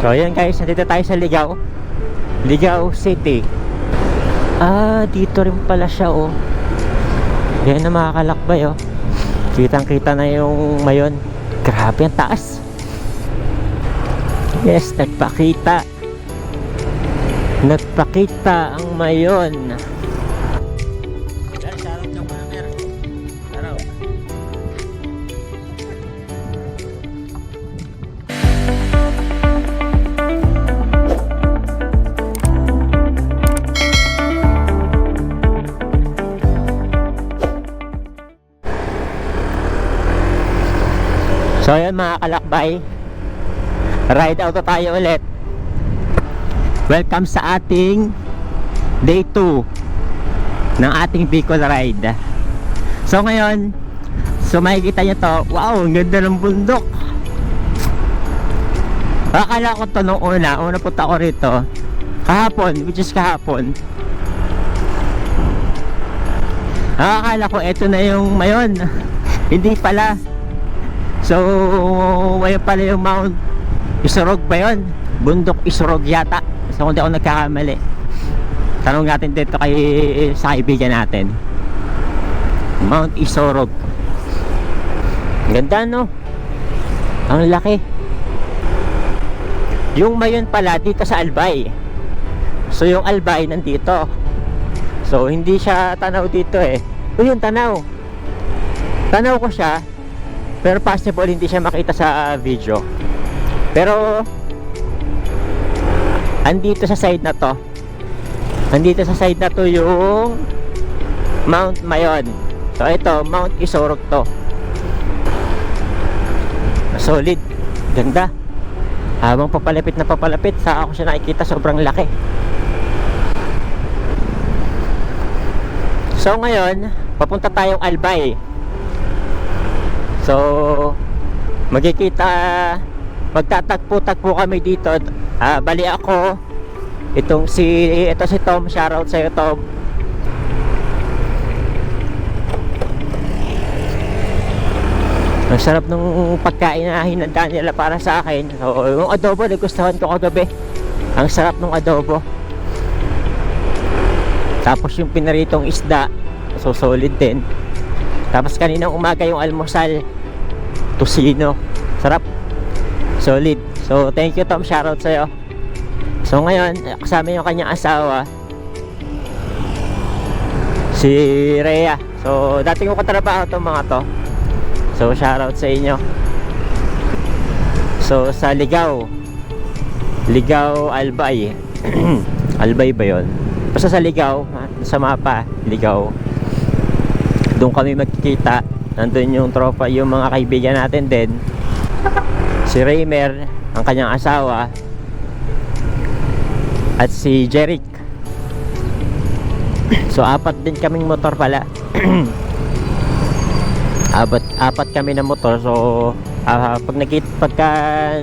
So ayan guys, nandito tayo sa Ligao City. Dito rin pala siya oh. Yan na mga kalakbay oh. Kitang kita na yung Mayon. Grabe ang taas. Yes, nagpakita ang Mayon. So ayan mga kalakbay, ride out tayo ulit. Welcome sa ating day 2 ng ating Bicol ride. So ngayon, makikita nyo to. Wow, ang ganda ng bundok. Akala ko to nung una punta ko rito kahapon, which is kahapon. Akala ko eto na yung Mayon. Hindi pala. So, may pala yung Mount Isorog ba yun? Bundok Isorog yata. So, kung di ako nagkakamali. Tanong natin dito sa kaibigan natin. Mount Isorog. Ganda no? Ang laki. Yung Mayon pala dito sa Albay. So, yung Albay nandito. So, hindi siya tanaw dito eh. Yung tanaw. Tanaw ko siya. Pero possible hindi siya makita sa video. Pero andito sa side na to. Andito sa side na to yung Mount Mayon. So ito, Mount Isorog to. Solid. Ganda. Habang papalapit na papalapit, saka ako siya nakikita, sobrang laki. So ngayon, papunta tayong Albay. So magtatagpo-tagpo kami dito. Bali ako, ito si Tom, shoutout sa'yo Tom. Ang sarap ng pagkain na hinanda nila para sa akin. So yung adobo, nagustuhan ko kagabi. Ang sarap ng adobo. Tapos yung pinaritong isda, so solid din. Tapos kaninang umaga yung almusal, tusino. Sarap. Solid. So thank you Tom, shoutout sa'yo. So ngayon, kasama yung kanyang asawa, si Rhea. So dati ko katrabaho itong mga to. So shoutout sa inyo. So sa Ligao Albay. Albay ba yun? Basta sa Ligao, sa mapa, Ligao. Doon kami magkikita. Nandun yung tropa, yung mga kaibigan natin din. Si Raymer, ang kanyang asawa, at si Jeric. So apat din kaming motor pala. apat kami na motor. So pagka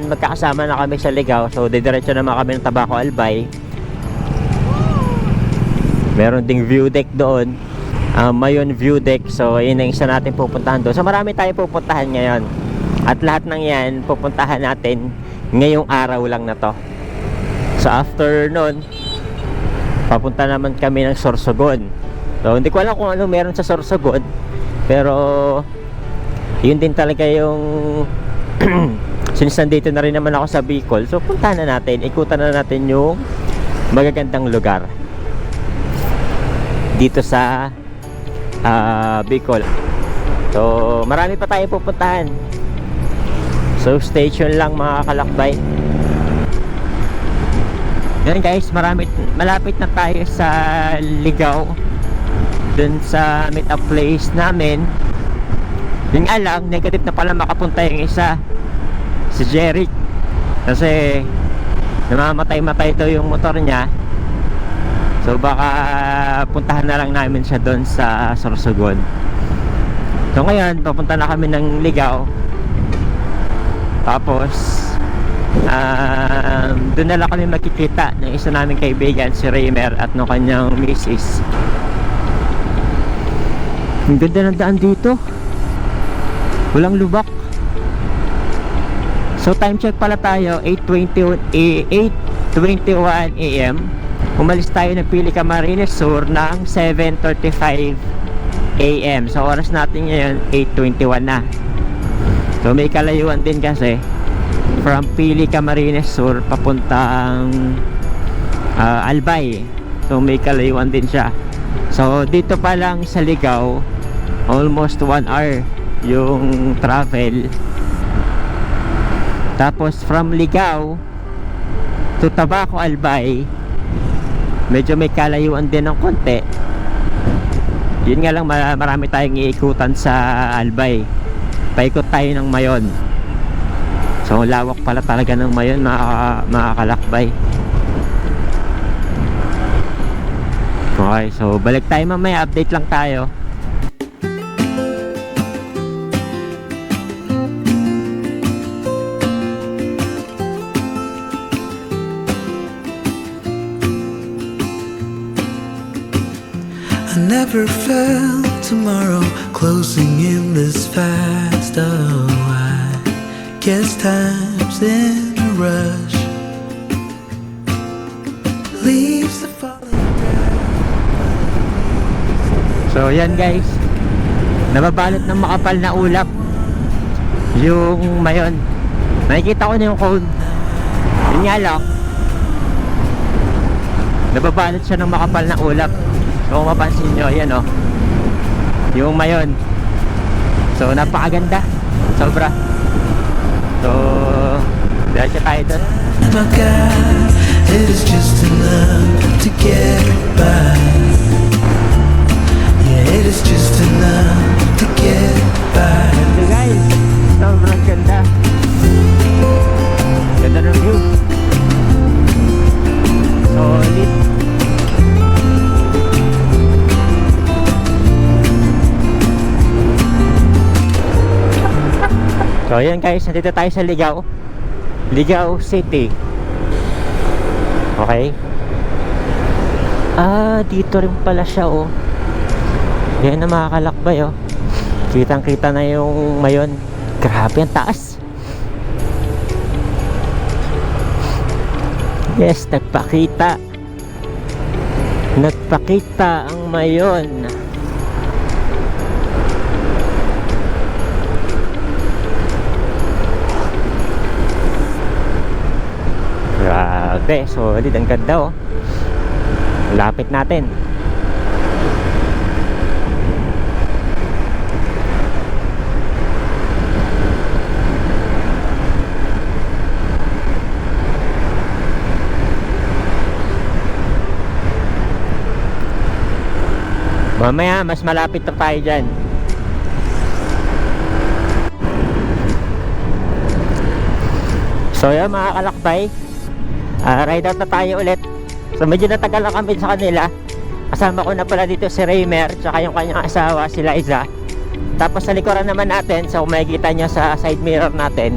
magkakasama na kami sa Ligao, so didiretso naman kami ng Tabaco Albay. Meron ding view deck doon, Mayon view deck. So yun ang isa natin pupuntahan doon. So marami tayong pupuntahan ngayon. At lahat ng yan pupuntahan natin ngayong araw lang na to. So after nun, papunta naman kami ng Sorsogon. So hindi ko alam kung ano meron sa Sorsogon, pero yun din talaga yung since nandito na rin naman ako sa Bicol, so puntahan na natin, ikutan na natin yung magagandang lugar dito sa Bicol. So marami pa tayong pupuntahan. So stay tuned lang mga kalakbay. Yan guys, malapit na tayo sa Ligao, dun sa meet up place namin. Yung alam, negative na pala makapunta yung isa, si Jeric, kasi namamatay-matay daw yung motor niya. So baka puntahan na lang namin siya dun sa Sorsogon. So ngayon, papunta na kami ng Ligao. Tapos doon na lang kami makikita ng isa naming kaibigan, si Raymer, at ng kanyang misis. Ang ganda ng daan dito, walang lubak. So time check pala tayo 8:21 AM. Umalis tayo ng Pili Camarines Sur ng 7:35 AM. So oras natin ngayon 8:21 na. So may kalayuan din kasi from Pili Camarines Sur papuntang Albay. So may kalayuan din siya. So dito pa lang sa Ligao almost 1 hour yung travel. Tapos from Ligao to Tabaco Albay medyo may kalayuan din ng konti. Yun nga lang, marami tayong iikutan sa Albay. Paikot tayo ng Mayon. So lawak pala talaga ng Mayon, makakalakbay. Okay, so balik tayo mamaya, update lang tayo. I never felt tomorrow closing in this fast. Oh, I guess time's in a rush. Leaves are falling down. So yan guys, nababalot ng makapal na ulap yung Mayon. Nakikita ko na yung cone. Yun nga lang, nababalot siya ng makapal na ulap. So kung mapansin nyo, yan o, yung Mayon. So napakaganda, sobra. So dahil siya tayo doon. My God, it is just enough to get by. Yeah, it is just enough to get by. Ganda guys, sobrang ganda. Ganda ng view. Solid. So ayan guys, nandito tayo sa Ligao City. Okay. Dito rin pala siya oh. Yan na makakalakbay oh. Kitang kita na yung Mayon. Grabe ang taas. Yes, nagpakita ang Mayon. Grabe, solid, ang ganda oh. Lapit natin. Mamaya mas malapit na tayo dyan. So yan mga kalakbay, ride out na tayo ulit. So medyo natagal na kami sa kanila. Kasama ko na pala dito si Raymer, tsaka yung kanyang asawa si Liza. Tapos sa likuran naman natin, so kung makikita nyo sa side mirror natin,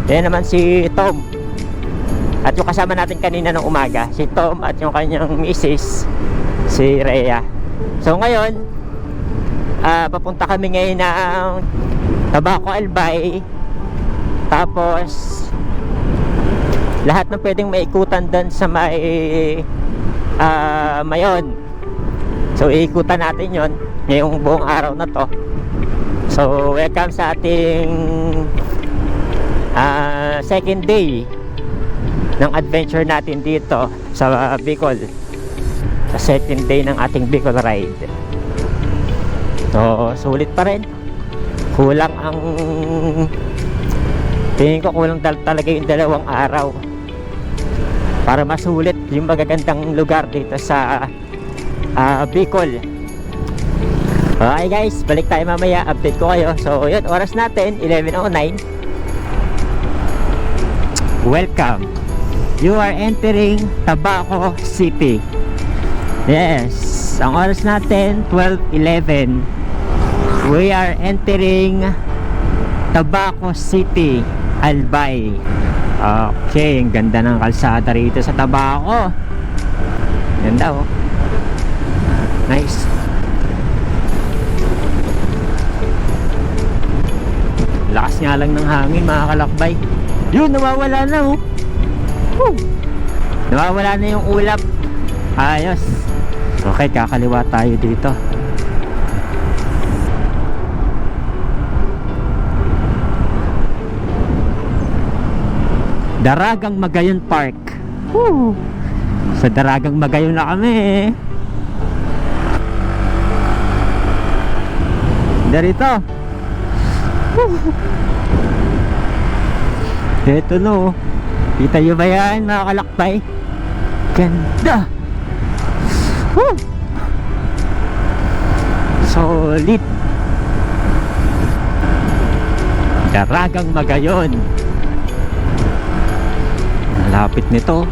yan naman si Tom. At yung kasama natin kanina ng umaga, si Tom at yung kanyang misis, si Rhea. So ngayon, papunta kami ngayon ng Tabaco Albay. Tapos lahat ng pwedeng maikutan doon sa Mayon. So iikutan natin yon ngayong buong araw na to. So welcome sa ating second day ng adventure natin dito sa Bicol. Sa second day ng ating Bicol ride. So sulit pa rin. Kulang ang tingin ko, kulang talaga yung 2 araw para masulit yung magagandang lugar dito sa Bicol. Okay guys, balik tayo mamaya, update ko kayo. So yun, oras natin 11:09. Welcome, you are entering Tabaco City. Yes, ang oras natin 12:11. We are entering Tabaco City, Albay. Okay, ang ganda ng kalsada rito sa Tabaco. Ganda oh. Nice. Lakas nga lang ng hangin mga kalakbay. Yun, nawawala na oh. Woo! Nawawala na yung ulap. Ayos. Okay, kakaliwa tayo dito. Daragang Magayon Park. Woo! Sa Daragang Magayon na kami. Darito. Ito no. Kita nyo ba yan mga kalakbay? Ganda. Woo! Solid. Daragang Magayon. Lapit nito.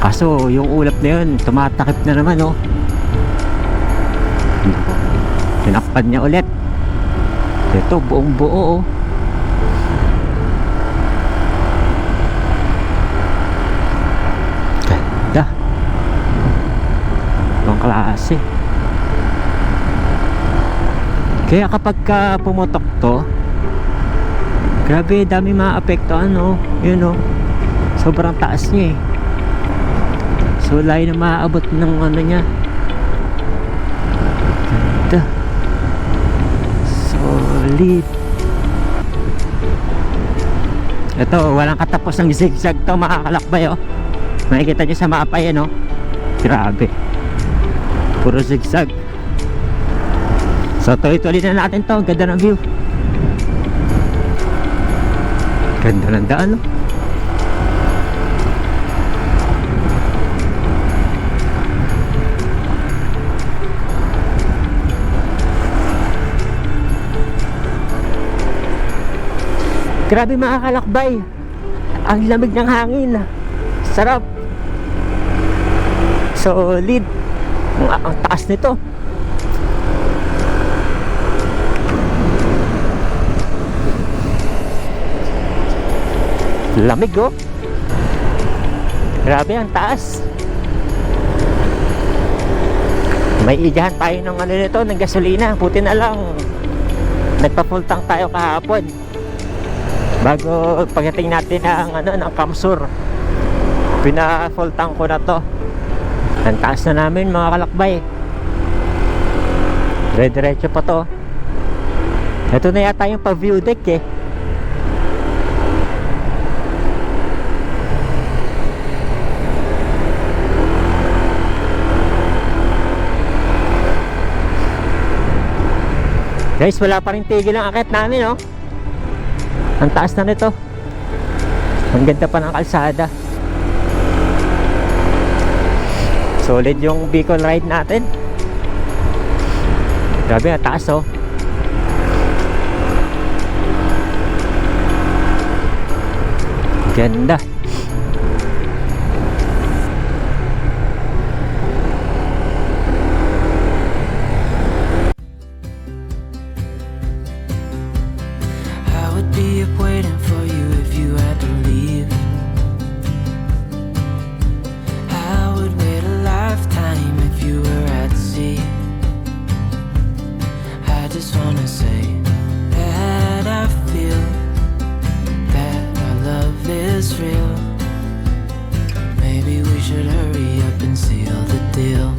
Kaso yung ulap na yun tumatakip na naman oh. Tinakpan niya ulit. Ito buong buo oh. Ganda. Ibang klase. Kaya kapag pumutok to, grabe, dami maapektuhan oh. Yun oh. Sobrang taas niya eh. So layo na maaabot ng ano niya. Ganda. Solid. Ito, walang katapos ng zigzag to mga kalakbay oh. Makikita nyo sa mapa yan oh. Grabe. Puro zigzag. So tuloy-tuloy na natin to. Ganda ng view. Ganda ng daan oh. Grabe mga kalakbay. Ang lamig ng hangin. Sarap. Solid. Ang taas nito. Lamig oh. Grabe ang taas. May ijahan tayo ng ano nito, ng gasolina. Puti na lang nagpa-full tank tayo kahapon bago pagdating natin ng ano, ng Kamsur. Pina-full tank ko na to. Ang taas na namin mga kalakbay. Dire-diretso pa to. Ito na yata yung pa-view deck eh. Guys, wala pa rin tigil ang akit namin oh. Ang taas na nito. Ang ganda pa ng kalsada. Solid yung Bicol ride natin. Grabe ang taas oh. Ganda. Be up waiting for you if you had to leave. I would wait a lifetime if you were at sea. I just wanna say that I feel that our love is real. Maybe we should hurry up and seal the deal.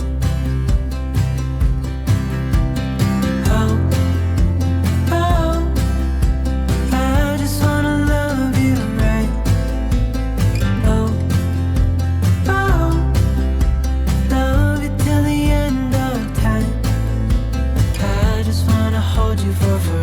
For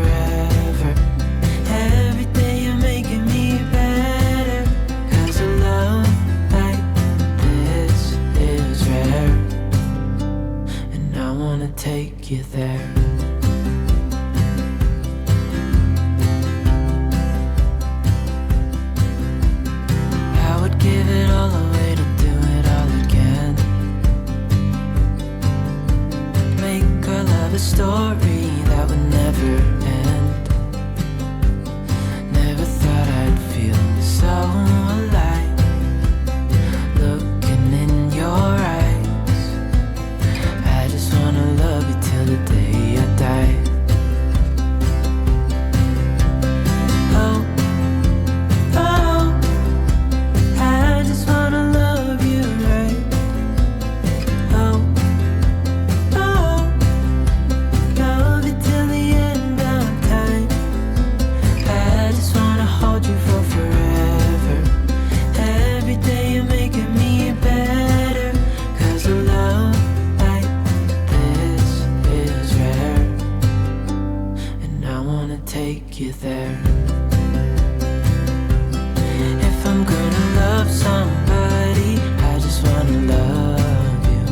you there. If I'm gonna love somebody, I just wanna love you.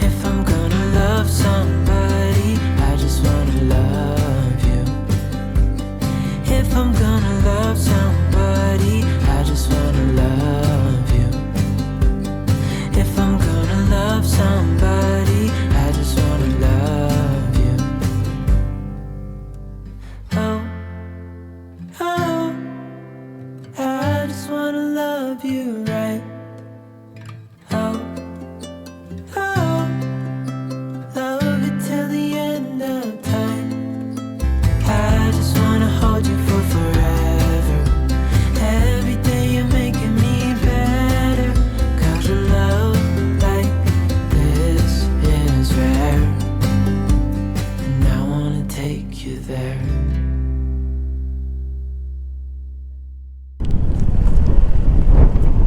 If I'm gonna love somebody, I just wanna love you. If I'm gonna love somebody, I just wanna love you. If I'm gonna love somebody, I just wanna love you. Oh, oh, I just wanna love you right. Oh, oh, love you till the end of time. I just wanna hold you for forever. Every day you're making me better. 'Cause a love like this is rare. And I wanna take you there.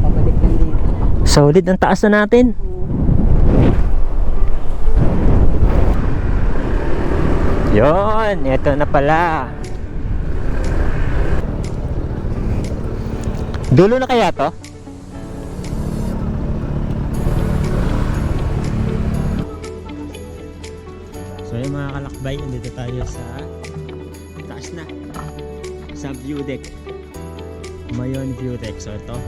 Pabalik lang dito. Solid ang taas na natin. Yon, eto na pala. Dulo na kaya to? So yung mga kalakbay, nandito tayo sa taas na, sa view deck, Mayon view deck. So ito,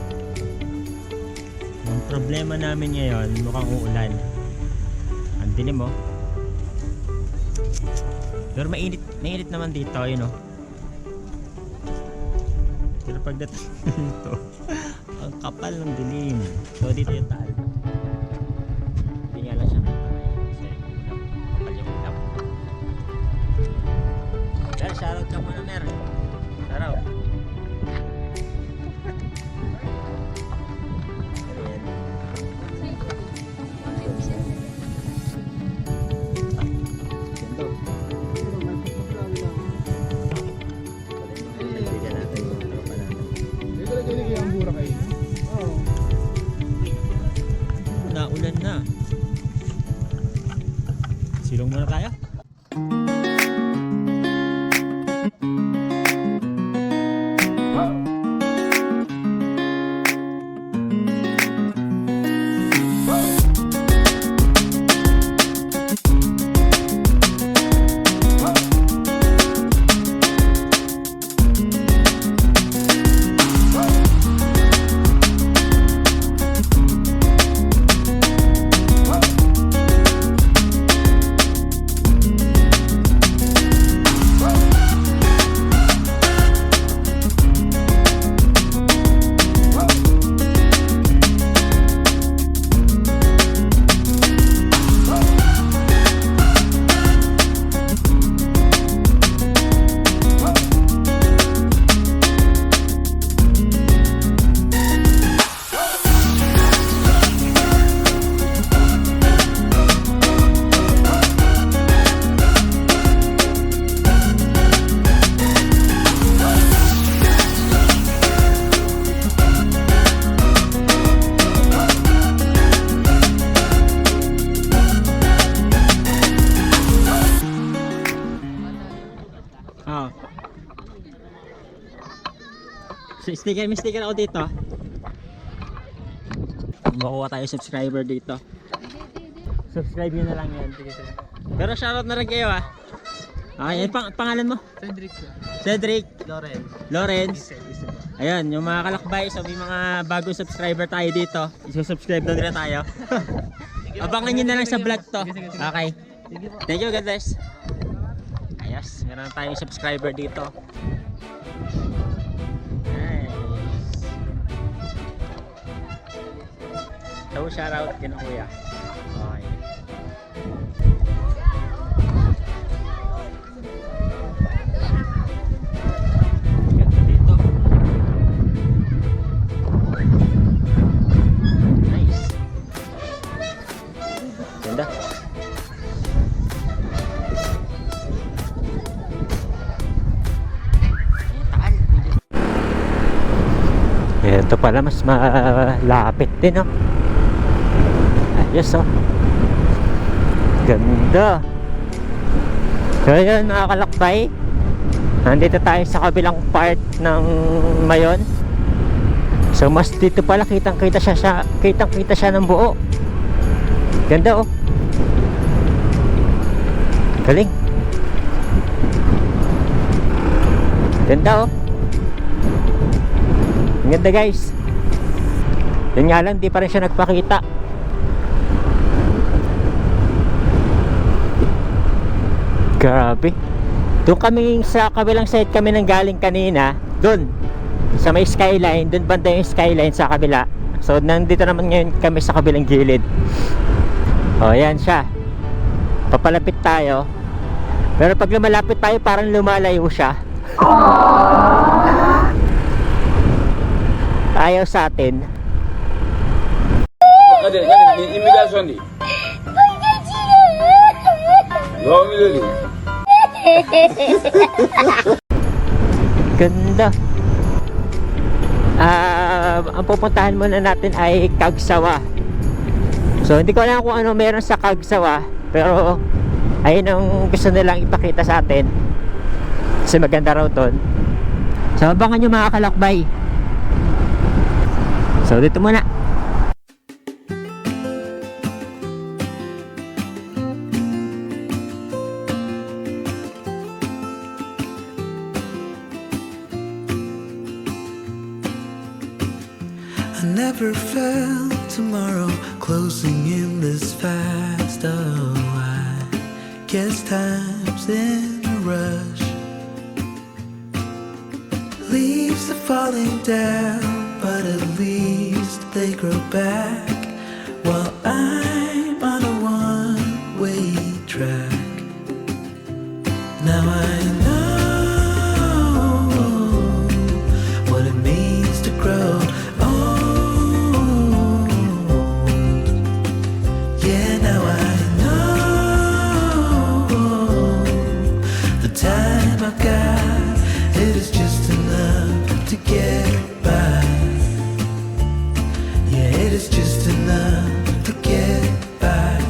ang problema namin ngayon, mukhang uulan. Ang dilim mo. Pero mainit naman dito, yun o. Pero pagdating dito, ang kapal ng dilim. So dito yung taal. Hindi nga lang siya kasi kapal yung ulap. Pero shoutout ka muna, Mer. Shoutout. Ayan. Ganda. Nagbigan natin yung tropa natin. Naulan na. Silong muna tayo. So, may sticker ako dito. Makuha tayo subscriber dito. Subscribe nyo na lang yan. Pero shoutout na rin kayo ah. Okay, pangalan mo? Cedric. Cedric Lawrence. Ayun, yung mga kalakbay, so may mga bagong subscriber tayo dito. I-subscribe na rin tayo. Abangan nyo na lang sa vlog to. Okay. Thank you, God bless. Ayos, meron tayong subscriber dito. Nice. So, shoutout kina kuya. Okay. Ganda dito. Nice. Ganda. Ito pala mas malapit din, no? Ayos, oh. Ganda. So yun, mga kalakbay, Nandito tayo sa kabilang part ng Mayon. So mas dito pala kitang-kita siya ng buo. Ganda oh. Galing. Ganda oh. Ang ganda guys. Yun nga lang, di pa rin siya nagpakita. Grabe. Doon kami sa kabilang side kami nang galing kanina. Doon sa may skyline, doon banda yung skyline sa kabila. So nandito naman ngayon kami sa kabilang gilid. Oh, yan siya. Papalapit tayo. Pero pag lumalapit tayo, parang lumalayo siya. Ayaw sa atin. Hadi imitasyon di. Romiloli. Ganda. Ang pupuntahan muna natin ay Kagsawa. So hindi ko alam kung ano meron sa Kagsawa, pero ayun ang gusto nilang ipakita sa atin. Kasi maganda raw ton. So abangan nyo mga kalakbay. So dito muna. I never felt tomorrow closing in this fast. Oh, I guess time's in a rush. Leaves are falling down, but at least they grow back. While I'm on a one-way track. Now I know what it means to grow. Yeah, now I know the time I've got, it is just enough to get by. Yeah, it is just enough to get by.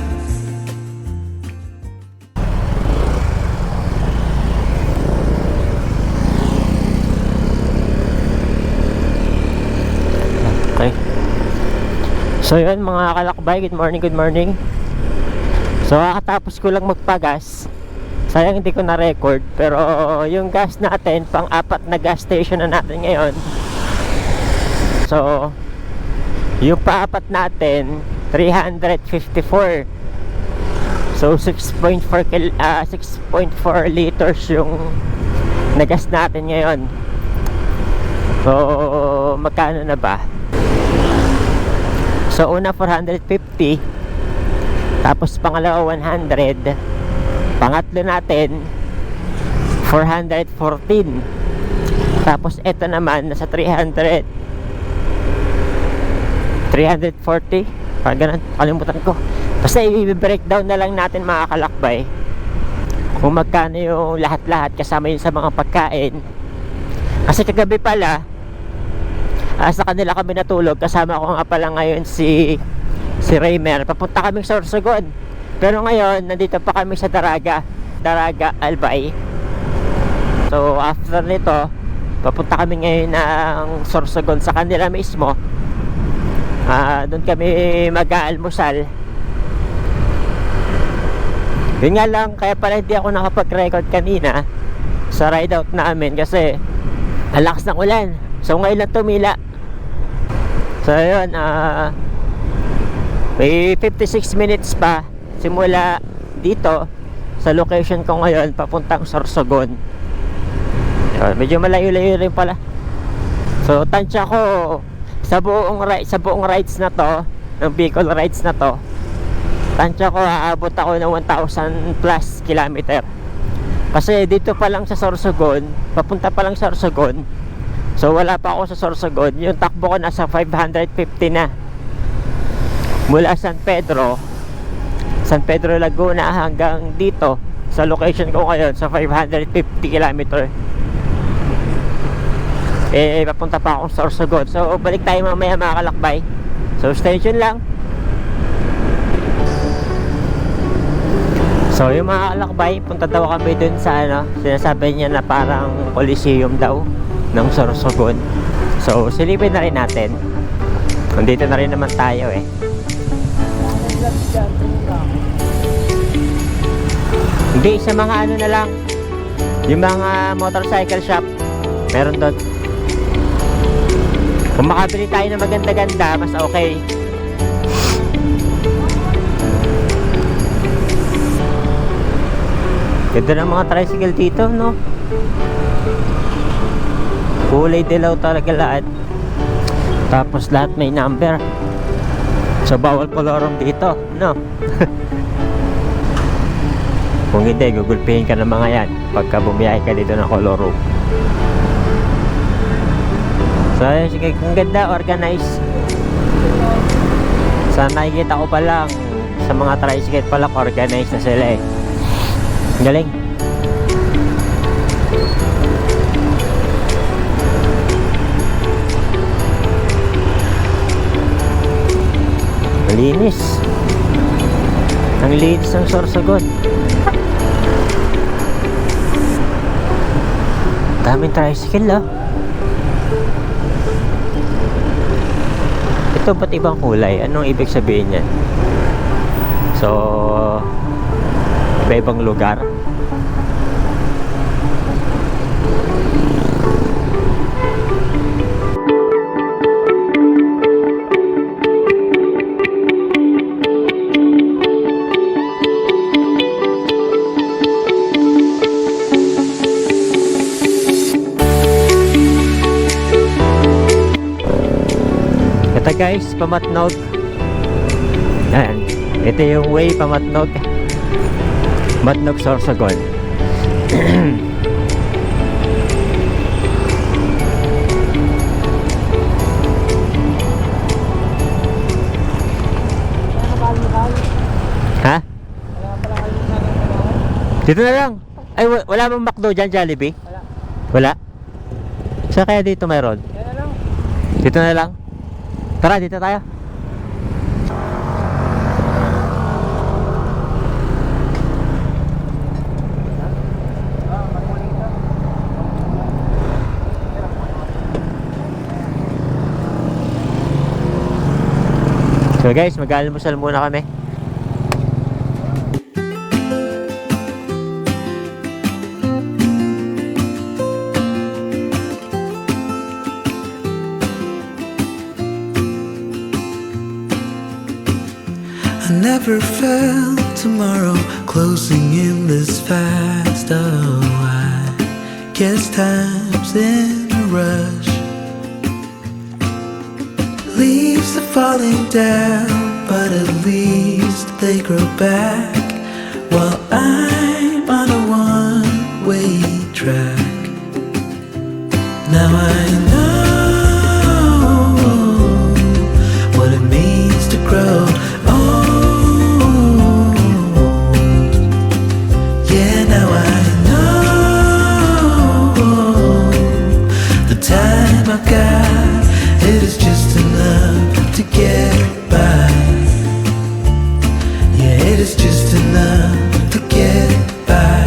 Okay. So yun mga kalakbay, good morning, good morning. So kakatapos ko lang magpagas. Sayang hindi ko na-record, pero yung gas natin, pang-apat na gas station na natin ngayon. So yung pa-apat natin 354. So 6.4 liters yung nagas natin ngayon. So magkano na ba? So una 450, tapos pangalawa 100, pangatlo natin 414, tapos eto naman nasa 340, parang ganun, kalimutan ko. Basta i-breakdown na lang natin mga kalakbay kung magkano yung lahat-lahat kasama yun sa mga pagkain. Kasi kagabi pala sa kanila kami natulog, kasama ko nga pala ngayon si Raymer. Papunta kami sa Sorsogon, pero ngayon nandito pa kami sa Daraga Albay. So after nito, papunta kami ngayon ng Sorsogon sa kanila mismo. Doon kami mag-aalmusal. Yun nga lang, kaya pala hindi ako nakapag-record kanina sa ride out namin kasi ang lakas ng ulan. So ngayon lang tumila. So yun, may 56 minutes pa simula dito sa location ko ngayon papuntang Sorsogon. Yun, medyo malayo-layo rin pala. So tansya ko sa buong rides na to, ng Bicol rides na to, tansya ko aabot ako ng 1,000 plus kilometer. Kasi dito pa lang sa Sorsogon, papunta pa lang sa Sorsogon, so wala pa ako sa Sorsogon, yung takbo ko nasa 550 na. Mula San Pedro Laguna hanggang dito sa location ko ngayon sa 550 km. Papunta pa akong Sorsogon. So balik tayo mamaya mga kalakbay. So stay tuned lang. So yung mga kalakbay, punta daw kami dun sa ano, sinasabi niya na parang Coliseum daw ng Sorsogon. So silipin na rin natin. Nandito na rin naman tayo eh. Hindi, sa mga ano na lang, yung mga motorcycle shop, meron doon. Kung makabili tayo ng maganda-ganda, mas okay. Ganda ng mga tricycle dito, no? Kulay dilaw talaga lahat. Tapos lahat may number. So bawal kolorong dito, no? Kung hindi, gugulpihin ka ng mga yan pagka bumiyahe ka dito ng koloro. So sige, kung ganda, organized. Sa nakikita ko pa lang, sa mga tricycle pa lang, organized na sila eh. Galing. Malinis. Ang linis ng Sorsogon. Daming tricycle ah. Ito ba't ibang kulay? Anong ibig sabihin yan? So iba-ibang lugar. Ito guys, Pamatnog. Ayan. Ito yung way Pamatnog. Matnog Sorsogon. Ha? Dito na lang. Ay, wala bang McDo dyan, Jollibee? Wala. Saan kaya dito mayroon? Dito na lang. Tara, dito tayo. So guys, mag-almusal muna kami. I never felt tomorrow closing in this fast. Oh, I guess time's in a rush. Leaves are falling down, but at least they grow back. While I'm on a one-way track. Now I know what it means to grow old. Yeah, now I know the time I've got, it is just enough to get by. Yeah, it is just enough to get by.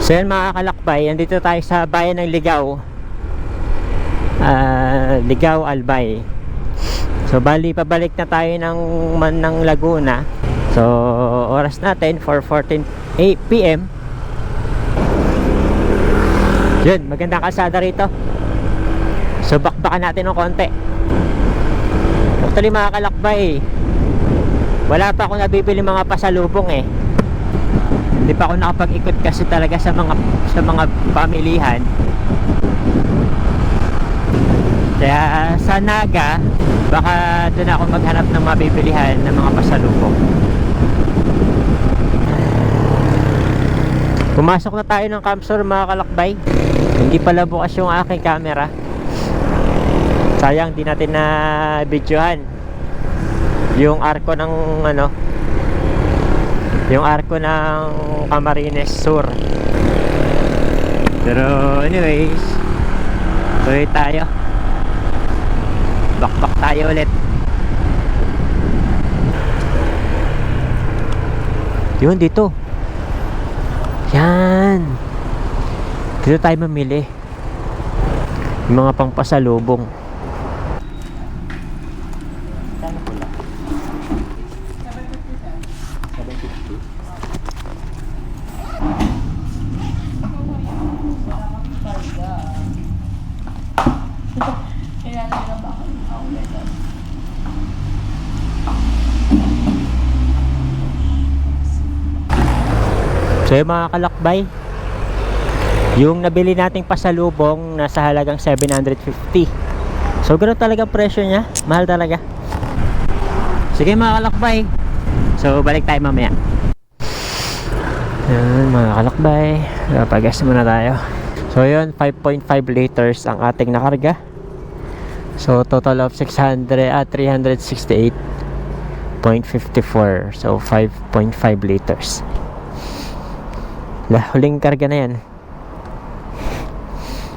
So yan mga kalakbay, nandito tayo sa bayan ng Ligao. Ligao, Albay. So bali pabalik na tayo ng Laguna. So oras natin 4:14 PM. Yun, magandang kalsada rito. So bakbakan natin ng konti. Actually mga kalakbay, wala pa akong nabibili mga pasalubong eh. Hindi pa ako nakapag-ikot kasi talaga sa mga pamilihan. Kaya sa Naga, baka doon ako maghanap ng mabibilihan ng mga pasalubong. Pumasok na tayo ng Camp Store mga kalakbay. Hindi pala bukas yung aking camera. Sayang, di natin na videohan yung arko ng ano, yung arko ng Camarines Sur. Pero anyways, tuloy tayo. Bakbak tayo ulit. Yun, dito. Yan. Dito tayo mamili. Yung mga pangpasalubong. So yung mga kalakbay, yung nabili nating pasalubong nasa halagang 750. So ganoon talaga presyo niya, mahal talaga. Sige mga kalakbay, so balik tayo mamaya. Yan mga kalakbay, pagas muna tayo. So yun, 5.5 liters ang ating nakarga. So total of 368.54. So 5.5 liters. Huling karga na yan.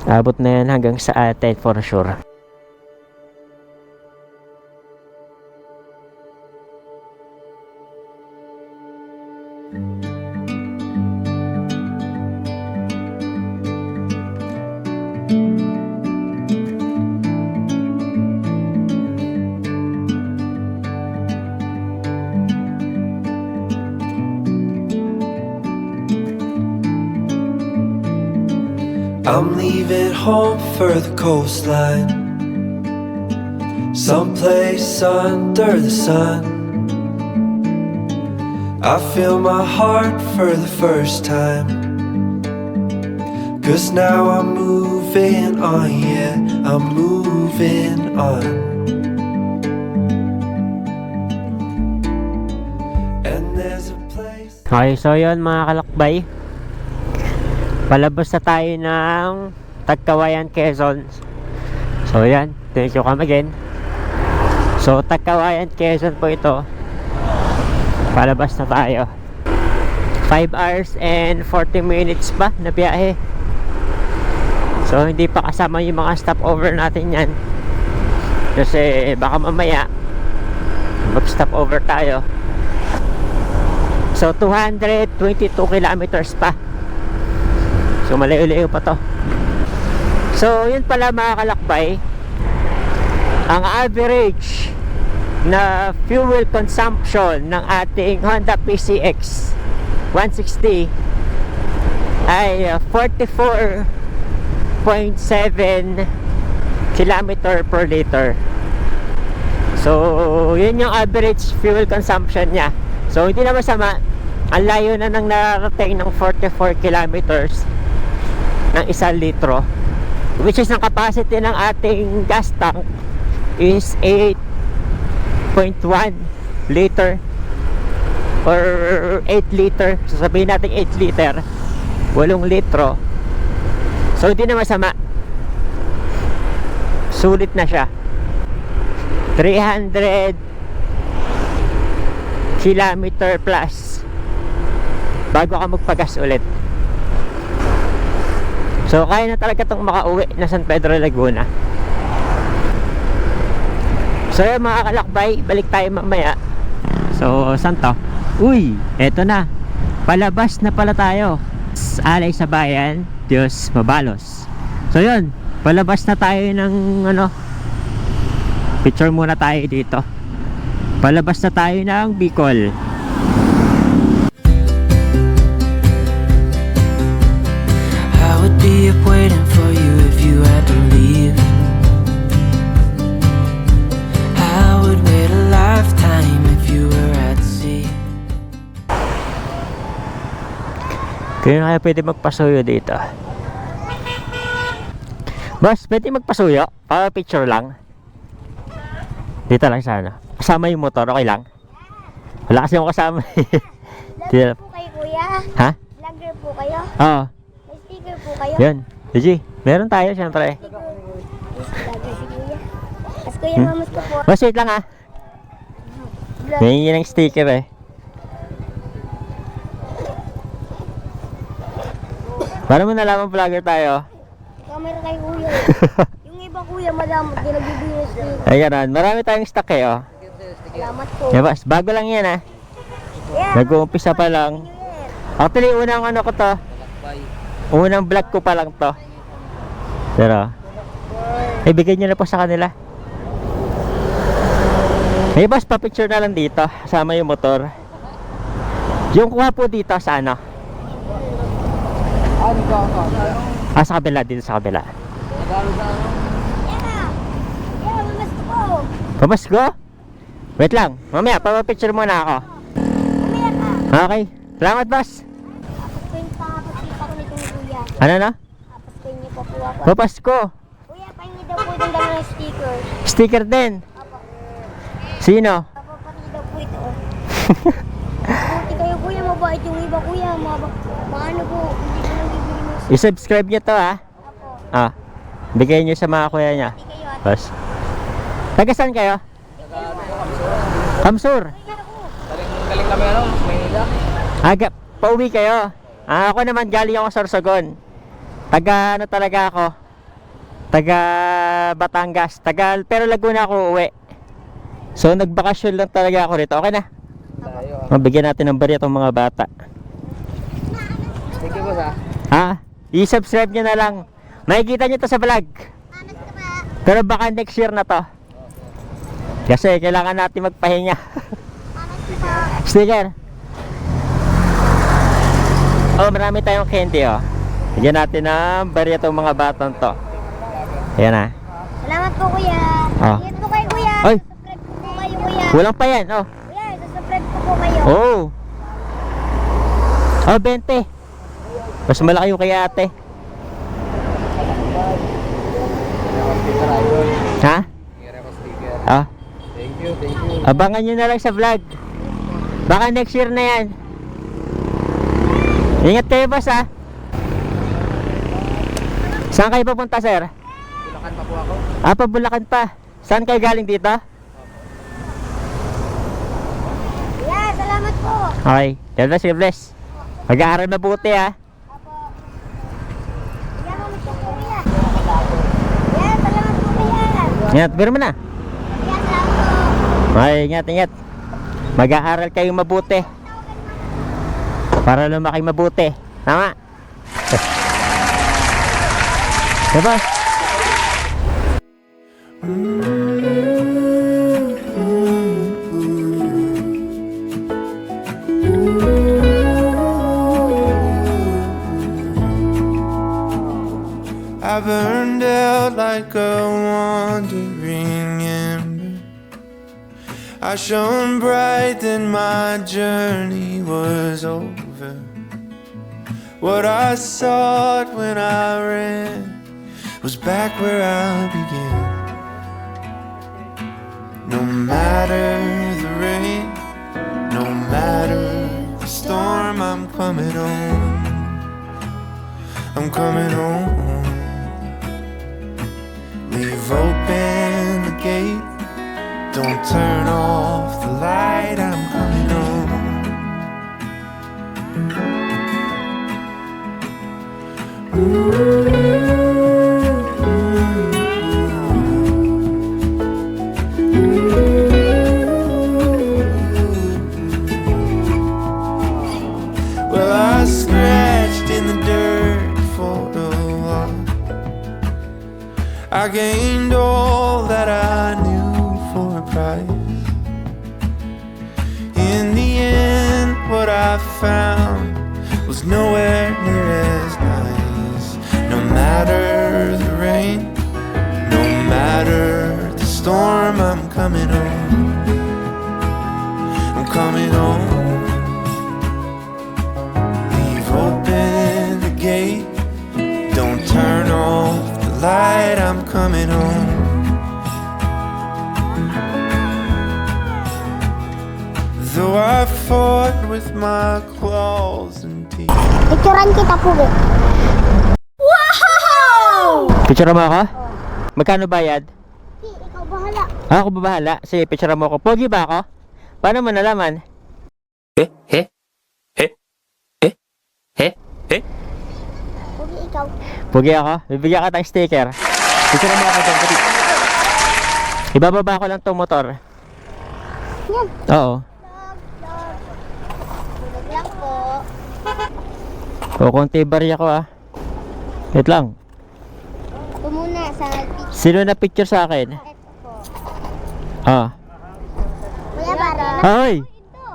Abot na yan hanggang sa atin for sure. I'm leaving home for the coastline, someplace under the sun. I feel my heart for the first time, 'cause now I'm moving on, yeah, I'm moving on. And there's a place. Okay, so yun mga kalakbay, palabas na tayo ng Tagkawayan, Quezon. So yan, thank you come again. So Tagkawayan, Quezon po ito. Palabas na tayo. 5 hours and 40 minutes pa na biyahe. So hindi pa kasama yung mga stopover natin yan, kasi baka mamaya mag stopover tayo. So 222 kilometers pa. So malayo-layo pa to. So yun pala mga kalakbay, ang average na fuel consumption ng ating Honda PCX 160 ay 44.7 kilometer per liter. So yun yung average fuel consumption nya. So hindi na masama. Ang layo na nang narating ng 44 kilometers ng 1 litro, which is ang capacity ng ating gas tank is 8.1 liter or 8 liter. So sabihin natin 8 liter, 8 litro. So hindi na masama, sulit na siya. 300 kilometer plus bago ka magpagas ulit. So kaya na talaga itong makauwi na San Pedro Laguna. So yun mga kalakbay, balik tayo mamaya. So saan to? Uy, eto na, palabas na pala tayo. Alay sa bayan, Diyos mabalos. So yun, palabas na tayo ng ano, picture muna tayo dito. Palabas na tayo ng Bicol. I would be up waiting for you if you had to leave. I would wait a lifetime if you were at sea. Kaya kaya pwede magpasuyo dito. Boss, pwede magpasuyo? Para picture lang. Dito lang sana. Kasama yung motor, okay lang? Wala kasi yung kasama. Vlogger po kayo, kuya? Ha? Vlogger po kayo? Oo. May sticker po kayo? Yan. Sige, Meron tayo, syempre. Tapos kuya, mamas ko po. Mas wait lang ah. May ng sticker eh. Para mo nalaman vlogger tayo. Camera kay kuya. Yung iba kuya, madamot din nagbibigay sticker. Ay ganun, marami tayong stock eh oh. Salamat po. Yabas, bago lang yan ah. Yeah. Nag-uumpisa pa lang. Actually, unang ano ko to. Unang vlog ko pa lang to. Pero, ibigay nyo na po sa kanila. Hey boss, pa-picture na lang dito. Kasama yung motor. Yung kuha po dito sa ano? Sa kabila, dito sa kabila. Yeah, mamas ko po. Pamasko? Wait lang, mamaya, pa-picture muna ako. Mamaya ka. Okay, salamat boss. Tapos ko yung pangapasita ko nito ni kuya. Ano na? Tapos ko niyo po po ako. Papasko. Kuya, pahingi daw po itong dalawa ng sticker. Sticker din. Apo. Sino? Papapahingi daw po ito. Buti kayo kuya, mabait yung iba kuya. Maano po, hindi ko nang bibili ng sticker. I-subscribe nyo to ha. Apo. Ah, bigay nyo sa mga kuya niya. Hindi kayo ate. Boss. Taga saan kayo? Kamsur. Galing kami ano, Maynila. Aga, pauwi kayo. Ako naman galing ako sa Sorsogon. Taga ano talaga ako? Taga Batangas. Pero Laguna ako uwi. So nagbakasyon lang talaga ako rito. Okay na. Mabigyan natin ng barya itong mga bata. Thank you boss ha. Ha? I-subscribe nyo na lang. Makikita nyo to sa vlog. Pero baka next year na to. Kasi kailangan natin magpahinga. Sticker. Oh, marami tayong candy oh. Bigyan natin ng barya itong mga batang to. Ayan na. Salamat po kuya. Ah. Ingat po kayo kuya. Oy. Subscribe po po kayo kuya. Kulang pa yan oh. Kuya, subscribe po po kayo. Oh. Oh, 20. Mas malaki yung kay ate. Ha? Ah. Thank you. Abangan nyo na lang sa vlog. Baka next year na yan. Ingat kayo boss ha. Saan kayo papunta sir? Bulacan pa po ako. Pa Bulacan pa. Saan kayo galing dito? Kuya, salamat po. Okay. God bless. Mag-aaral mabuti ha. Apo. Kuya, mamas ko po kuya. Kuya, salamat po kuya. Ingat, biro mo na. Kuya, salamat po. Okay, ingat. Mag-aaral kayo mabuti. Para lumaki mabuti. Tama? Diba? I burned out like a wandering ember. I shone bright, then my journey was over. What I sought when I ran was back where I began. No matter the rain, no matter the storm, I'm coming home. I'm coming home. Leave open the gate. Don't turn off the light. I'm coming home. Well, I scratched in the dirt for a while. I gained all that I knew for a price. In the end, what I found was nowhere near as nice. No matter the rain, no matter the storm, I'm coming home. I'm coming home. Leave open the gate. Don't turn off the light. I'm coming home. Though I fought with my claws and teeth. Picturean kita po eh. Wow! Picture mo ako? Oh. Magkano bayad? Si, ikaw bahala. Ah, ako ba bahala? Sige, picture mo ako. Pogi ba ako? Paano mo nalaman? Huwag ikaw. Pogi ako? Bibigyan ka tayong sticker. Picture mo ako dyan. Dali. Ibababa ko lang tong motor. Yan. Oo. Tulog lang po. O, konti barya ko ah. Wait lang. Ito muna sa picture. Sino na picture sa akin? Ito po. Ah. Kuya Bara. Hoy! Ito.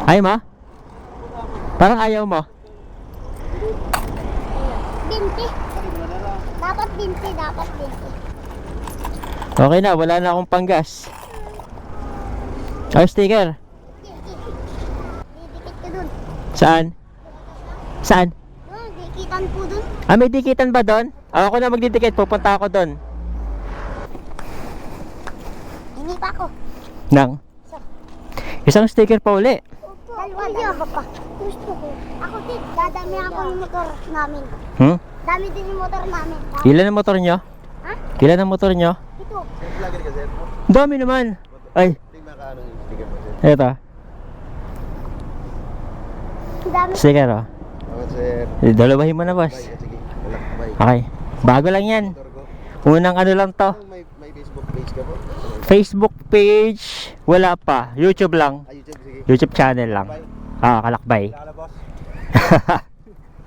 Ay mo? Parang ayaw mo. Binti. Dapat binti, dapat binti. Okay na, wala na akong panggas. Ay, sticker. Didikit ka dun. Saan? Saan? Dun, dikitan po dun. Ah, may dikitan ba doon? Ah, ako na magdidikit, pupunta ako doon. Hindi pa ako. Nang? Isang sticker pa uli. Dalawa pa. Gusto ko. Ako din. Dadami ako yung motor namin. Hmm? Dami din yung motor namin. Ilan ang motor nyo? Ha? Ilan ang motor nyo? Ito. Dami naman. Ay. Ito. Dami. Sticker oh. Dalawahin mo na boss. Okay. Bago lang yan. Unang ano lang to. May Facebook page ka po? Facebook page. Wala pa. YouTube lang. YouTube, sige. YouTube channel lang. Ah, Kalakbay. Boss.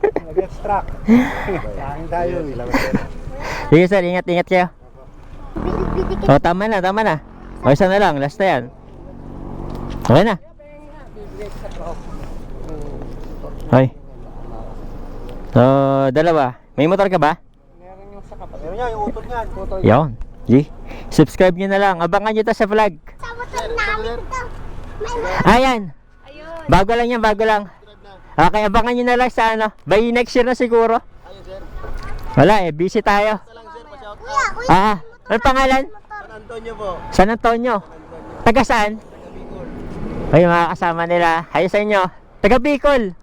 Nag-extract. Kain tayo. Sige sir, ingat kayo. Bidikit. O, tama na. O, isa na lang. Last na yan. Okay na. Hoy. So, dalawa. May motor ka ba? Meron yung sa kapatid. Meron niya, yung utol niyan. Utol. Yun. G. Subscribe nyo na lang. Abangan nyo to sa vlog. Sa motor namin ito. May Ayan. Bago lang yan, bago lang. Okay, abangan nyo na lang sa ano. By next year na siguro. Wala eh, busy tayo. kuya. Ah, ano pangalan? San Antonio po. San Antonio. Taga saan? Ay, mga kasama nila. Hayo sa inyo. Taga Bicol.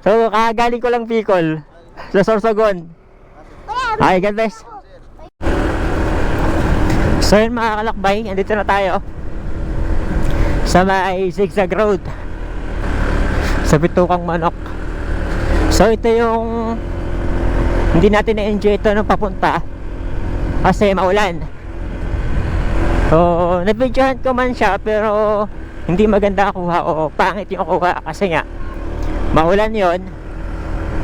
So, kakagaling ko lang Bicol. Sa Sorsogon. Ay, God bless. So yun mga kalakbay, andito na tayo sa may zigzag road sa Bitukang Manok. So ito yung hindi natin na-enjoy ito nung papunta kasi maulan. So nabidyohan ko man siya pero hindi maganda kuha o pangit yung kuha kasi nga maulan yon.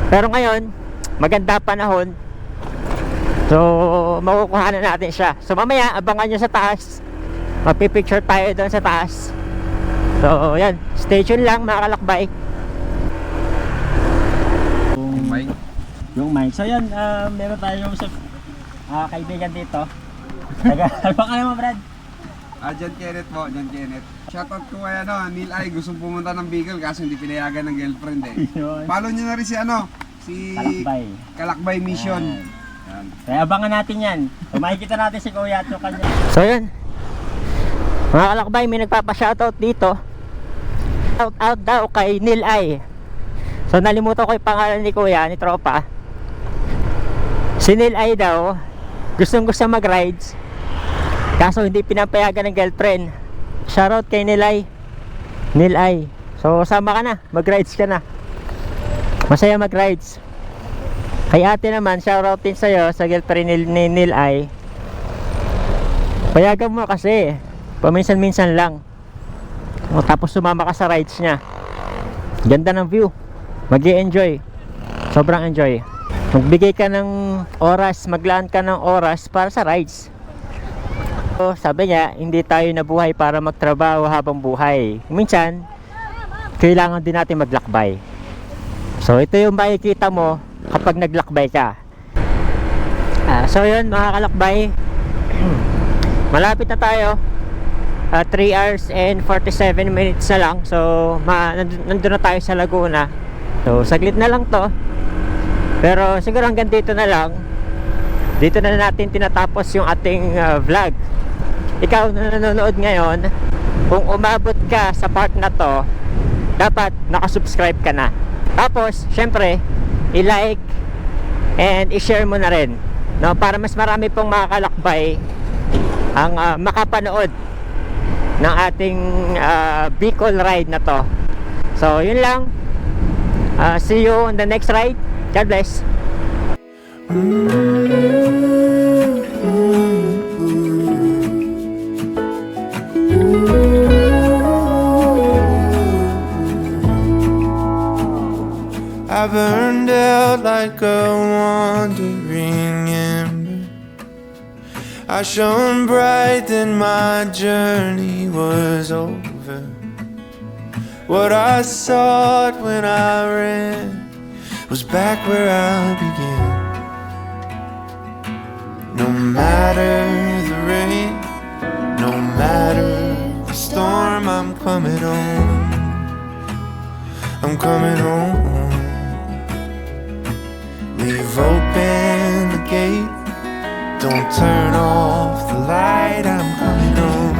Pero ngayon maganda panahon. So, makukuha na natin siya. So, mamaya, abangan nyo sa taas. Mapipicture tayo doon sa taas. So, yan. Stay tuned lang, mga kalakbay. Yung mic. So, yan. Meron tayong kaibigan dito. Ano ka naman, Brad? John Kenneth po, John Kenneth. Shoutout ko kay Neil Ay, gustong pumunta ng Bicol kaso hindi pinayagan ng girlfriend eh. Yun. Follow nyo na rin si Kalakbay. Kalakbay Mission. Yan. Kaya abangan natin yan. Makikita natin si Kuya at yung kanya. So yun. Mga kalakbay, may nagpapa-shoutout dito. Shout out daw kay Neil Ay. So nalimutan ko yung pangalan ni Kuya, ni Tropa. Si Neil Ay daw, gustong mag-rides. Kaso hindi pinapayagan ng girlfriend. Shoutout kay Neil Ay. Neil Ay. So sama ka na, mag-rides ka na. Masaya mag-rides. Kay ate naman, shoutout din sa'yo sa girlfriend ni Neil Ay. Payagan mo kasi paminsan-minsan lang. O, tapos sumama ka sa rides niya. Ganda ng view. Mag-i-enjoy. Sobrang enjoy. Magbigay ka ng oras, maglaan ka ng oras para sa rides. So, sabi niya, hindi tayo nabuhay para magtrabaho habang buhay. Minsan, kailangan din natin maglakbay. So, ito yung makikita mo kapag naglakbay ka. So yun mga kalakbay, malapit na tayo. 3 hours and 47 minutes na lang. So nandun na tayo sa Laguna. So saglit na lang to. Pero siguro hanggang dito na lang. Dito na natin tinatapos yung ating vlog. Ikaw na nanonood ngayon, kung umabot ka sa part na to, dapat nakasubscribe ka na. Tapos syempre i-like, and i-share mo na rin, no, para mas marami pong makakalakbay ang makapanood ng ating Bicol ride na to. So yun lang, see you on the next ride. God bless. I burned out like a wandering ember. I shone bright, then my journey was over. What I sought when I ran was back where I began. No matter the rain, no matter the storm, I'm coming home. I'm coming home. Leave open the gate, don't turn off the light, I'm coming home.